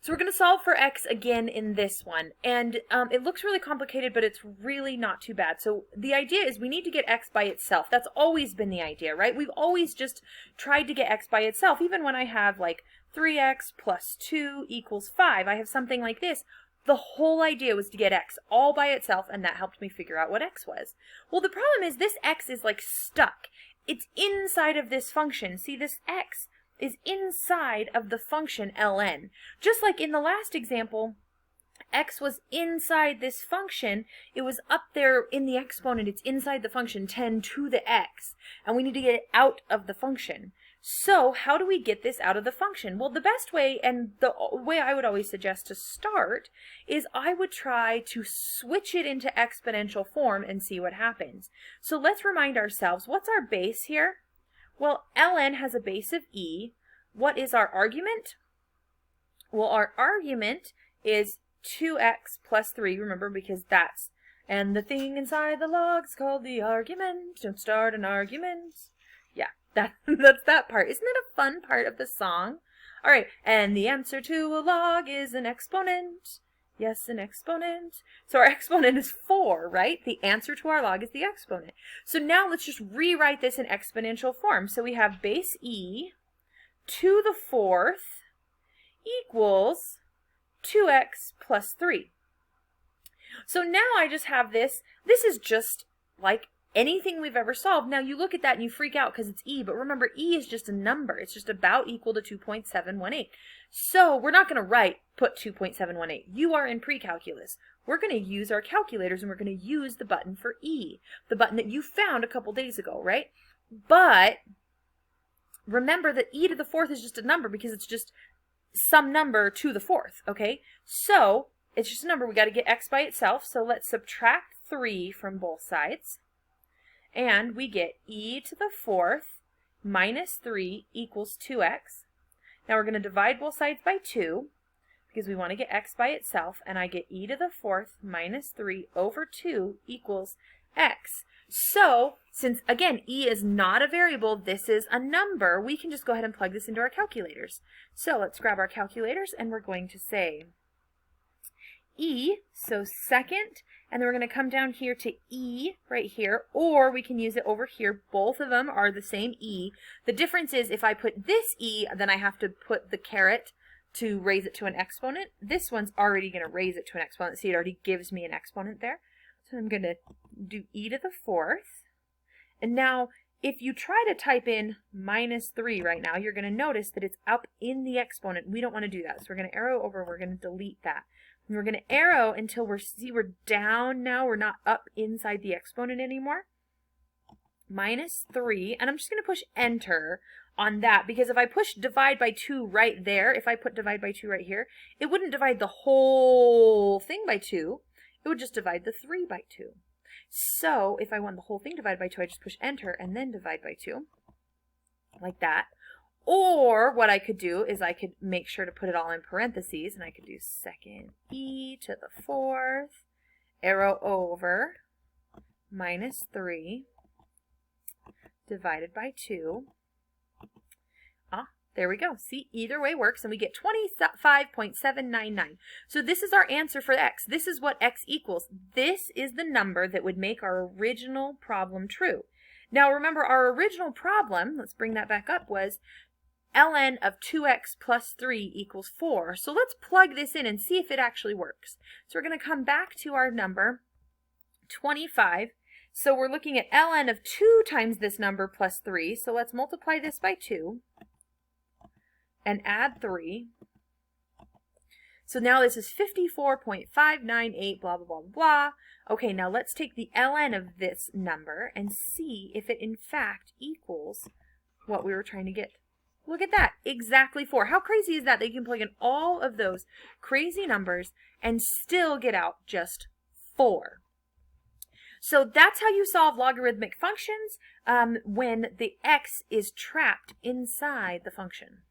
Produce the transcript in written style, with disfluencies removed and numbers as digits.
So we're going to solve for x again in this one, and it looks really complicated, but it's really not too bad. So the idea is we need to get x by itself. That's always been the idea, right? We've always just tried to get x by itself. Even when I have like 3x plus 2 equals 5, I have something like this. The whole idea was to get x all by itself, and that helped me figure out what x was. Well, the problem is this x is like stuck. It's inside of this function. See, this x is inside of the function ln. Just like in the last example, x was inside this function. It was up there in the exponent. It's inside the function 10 to the x, and we need to get it out of the function. So how do we get this out of the function? Well, the best way, and the way I would always suggest to start, is I would try to switch it into exponential form and see what happens. So let's remind ourselves, what's our base here? Well, ln has a base of e. What is our argument? Well, our argument is 2x plus 3, remember, because that's, and the thing inside the log is called the argument. Don't start an argument. Yeah, that's that part. Isn't that a fun part of the song? All right, and the answer to a log is an exponent. Yes, an exponent. So our exponent is 4, right? The answer to our log is the exponent. So now let's just rewrite this in exponential form. So we have base e to the 4th equals 2x plus 3. So now I just have this. This is just like anything we've ever solved. Now you look at that and you freak out because it's e, but remember e is just a number. It's just about equal to 2.718. So we're not going to put 2.718. You are in pre-calculus. We're going to use our calculators, and we're going to use the button for e, the button that you found a couple days ago, right? But remember that e to the 4th is just a number because it's just some number to the 4th, okay? So it's just a number. We got to get x by itself. So let's subtract 3 from both sides. And we get e to the 4th minus 3 equals 2x. Now we're going to divide both sides by 2 because we want to get x by itself. And I get e to the 4th minus 3 over 2 equals x. So, since, again, e is not a variable, this is a number, we can just go ahead and plug this into our calculators. So, let's grab our calculators, and we're going to say e, so second, and then we're going to come down here to e right here, or we can use it over here. Both of them are the same e. The difference is if I put this e, then I have to put the caret to raise it to an exponent. This one's already going to raise it to an exponent. See, it already gives me an exponent there. So I'm going to do e to the 4th. And now, if you try to type in minus 3 right now, you're going to notice that it's up in the exponent. We don't want to do that. So we're going to arrow over. We're going to delete that. And we're going to arrow until we're down now. We're not up inside the exponent anymore. Minus 3. And I'm just going to push enter on that, because if I push divide by 2 right there, if I put divide by 2 right here, it wouldn't divide the whole thing by 2. It would just divide the 3 by 2. So if I want the whole thing divided by 2, I just push enter and then divide by 2, like that. Or what I could do is I could make sure to put it all in parentheses, and I could do second e to the 4th, arrow over, minus 3, divided by 2. There we go. See, either way works, and we get 25.799. So this is our answer for x. This is what x equals. This is the number that would make our original problem true. Now remember, our original problem, let's bring that back up, was ln of 2x plus 3 equals 4. So let's plug this in and see if it actually works. So we're going to come back to our number, 25. So we're looking at ln of 2 times this number plus 3. So let's multiply this by 2. And add 3. So now this is 54.598, blah, blah, blah, blah. Okay, now let's take the ln of this number and see if it in fact equals what we were trying to get. Look at that, exactly 4. How crazy is that? That you can plug in all of those crazy numbers and still get out just 4. So that's how you solve logarithmic functions when the x is trapped inside the function.